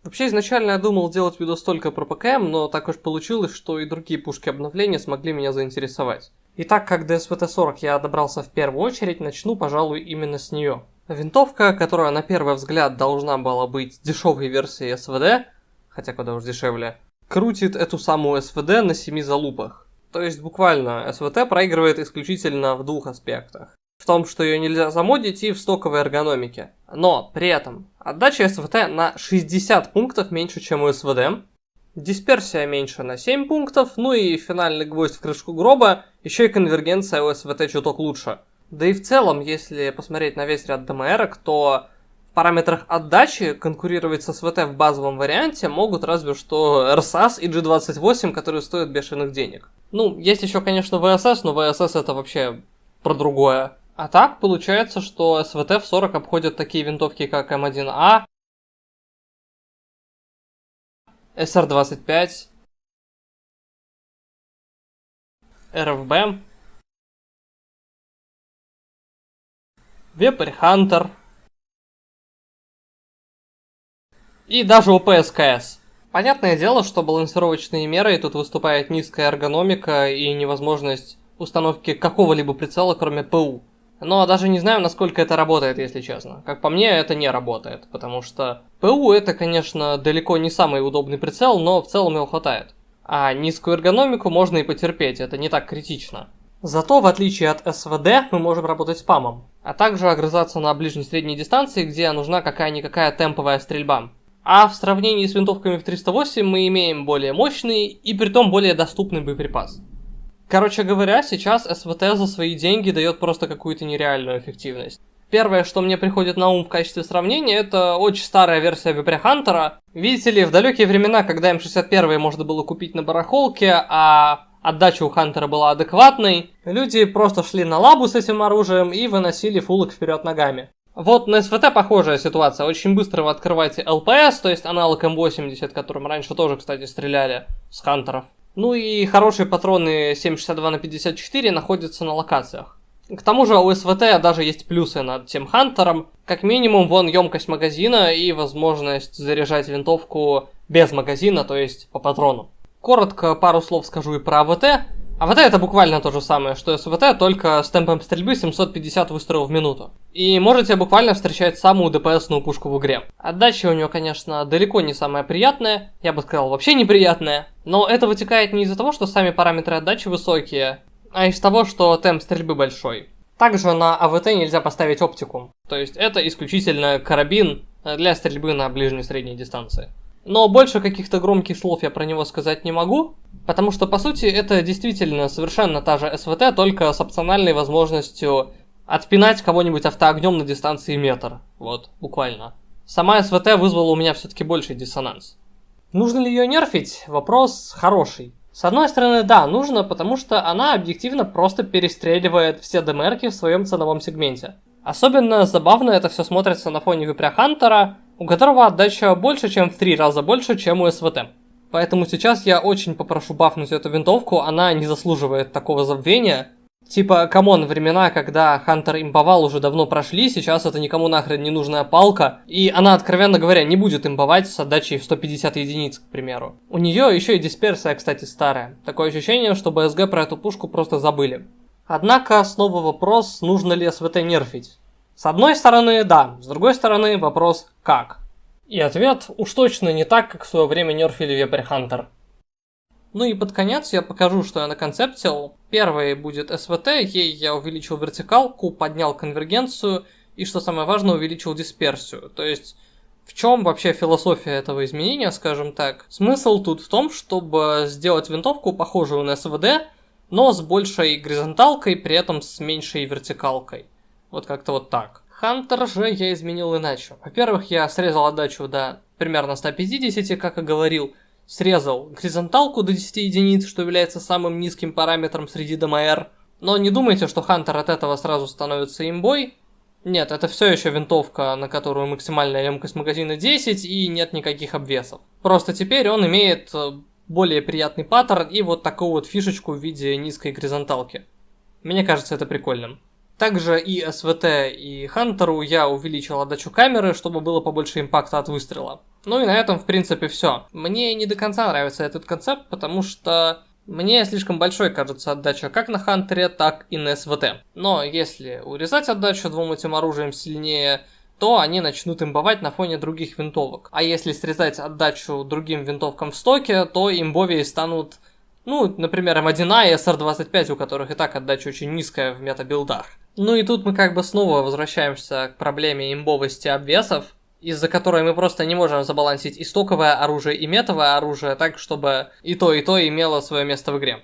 Вообще, изначально я думал делать видос только про ПКМ, но так уж получилось, что и другие пушки обновления смогли меня заинтересовать. И так как до СВТ-40 я добрался в первую очередь, начну, пожалуй, именно с нее. Винтовка, которая на первый взгляд должна была быть дешевой версией СВД, хотя куда уж дешевле, крутит эту самую СВД на 7 залупах. То есть буквально СВТ проигрывает исключительно в двух аспектах. В том, что ее нельзя замодить, и в стоковой эргономике. Но при этом отдача СВТ на 60 пунктов меньше, чем у СВД. Дисперсия меньше на 7 пунктов, ну и финальный гвоздь в крышку гроба, еще и конвергенция у СВТ чуток лучше. Да и в целом, если посмотреть на весь ряд ДМРок, то в параметрах отдачи конкурировать с СВТ в базовом варианте могут разве что РСАС и G28, которые стоят бешеных денег. Ну, есть еще, конечно, ВСС, но ВСС это вообще про другое. А так, получается, что СВТ в 40 обходят такие винтовки, как М1А, СР-25, РФБ, Вепрь Хантер и даже ОПСКС. Понятное дело, что балансировочные меры тут выступает низкая эргономика и невозможность установки какого-либо прицела, кроме ПУ. Но даже не знаю, насколько это работает, если честно. Как по мне, это не работает, потому что ПУ это, конечно, далеко не самый удобный прицел, но в целом его хватает. А низкую эргономику можно и потерпеть, это не так критично. Зато, в отличие от СВД, мы можем работать спамом, а также огрызаться на ближней-средней дистанции, где нужна какая-никакая темповая стрельба. А в сравнении с винтовками в 308 мы имеем более мощный и притом более доступный боеприпас. Короче говоря, сейчас СВТ за свои деньги дает просто какую-то нереальную эффективность. Первое, что мне приходит на ум в качестве сравнения, это очень старая версия Вепря Хантера. Видите ли, в далекие времена, когда М61 можно было купить на барахолке, а отдача у Хантера была адекватной, люди просто шли на лабу с этим оружием и выносили фуллок вперед ногами. Вот на СВТ похожая ситуация. Очень быстро вы открываете ЛПС, то есть аналог М80, которым раньше тоже, кстати, стреляли с Хантеров. Ну и хорошие патроны 7,62/54 находятся на локациях. К тому же у СВТ даже есть плюсы над тем Хантером. Как минимум, вон емкость магазина и возможность заряжать винтовку без магазина, то есть по патрону. Коротко пару слов скажу и про АВТ. АВТ это буквально то же самое, что СВТ, только с темпом стрельбы 750 выстрелов в минуту. И можете буквально встречать самую ДПСную пушку в игре. Отдача у нее, конечно, далеко не самая приятная, я бы сказал, вообще неприятная. Но это вытекает не из-за того, что сами параметры отдачи высокие, а из того, что темп стрельбы большой. Также на АВТ нельзя поставить оптику, то есть это исключительно карабин для стрельбы на ближней и средней дистанции. Но больше каких-то громких слов я про него сказать не могу, потому что, по сути, это действительно совершенно та же СВТ, только с опциональной возможностью отпинать кого-нибудь автоогнем на дистанции метр. Вот, буквально. Сама СВТ вызвала у меня все-таки больший диссонанс. Нужно ли ее нерфить? Вопрос хороший. С одной стороны, да, нужно, потому что она объективно просто перестреливает все ДМРки в своем ценовом сегменте. Особенно забавно это все смотрится на фоне Вепря Хантера, у которого отдача больше, чем в 3 раза больше, чем у СВТ. Поэтому сейчас я очень попрошу бафнуть эту винтовку, она не заслуживает такого забвения. Типа, камон, времена, когда Хантер имбовал, уже давно прошли, сейчас это никому нахрен не нужная палка, и она, откровенно говоря, не будет имбовать с отдачей в 150 единиц, к примеру. У нее еще и дисперсия, кстати, старая. Такое ощущение, что БСГ про эту пушку просто забыли. Однако, снова вопрос, нужно ли СВТ нерфить. С одной стороны, да, с другой стороны, вопрос как. И ответ уж точно не так, как в свое время нерфили Вепрь Хантер. Ну и под конец я покажу, что я наконцептил. Первой будет СВТ, ей я увеличил вертикалку, поднял конвергенцию и, что самое важное, увеличил дисперсию. То есть, в чем вообще философия этого изменения, скажем так? Смысл тут в том, чтобы сделать винтовку похожую на СВД, но с большей горизонталкой, при этом с меньшей вертикалкой. Вот как-то вот так. Хантер же я изменил иначе. Во-первых, я срезал отдачу до примерно 150, как и говорил. Срезал горизонталку до 10 единиц, что является самым низким параметром среди ДМР. Но не думайте, что Хантер от этого сразу становится имбой. Нет, это все еще винтовка, на которую максимальная емкость магазина 10 и нет никаких обвесов. Просто теперь он имеет более приятный паттерн и вот такую вот фишечку в виде низкой горизонталки. Мне кажется это прикольным. Также и СВТ, и Хантеру я увеличил отдачу камеры, чтобы было побольше импакта от выстрела. Ну и на этом, в принципе, все. Мне не до конца нравится этот концепт, потому что мне слишком большой кажется отдача как на Хантере, так и на СВТ. Но если урезать отдачу двум этим оружием сильнее, то они начнут имбовать на фоне других винтовок. А если срезать отдачу другим винтовкам в стоке, то имбовее станут, ну, например, М1А и СР-25, у которых и так отдача очень низкая в мета-билдах. Ну и тут мы как бы снова возвращаемся к проблеме имбовости обвесов, из-за которой мы просто не можем забалансить и стоковое оружие, и метовое оружие так, чтобы и то имело свое место в игре.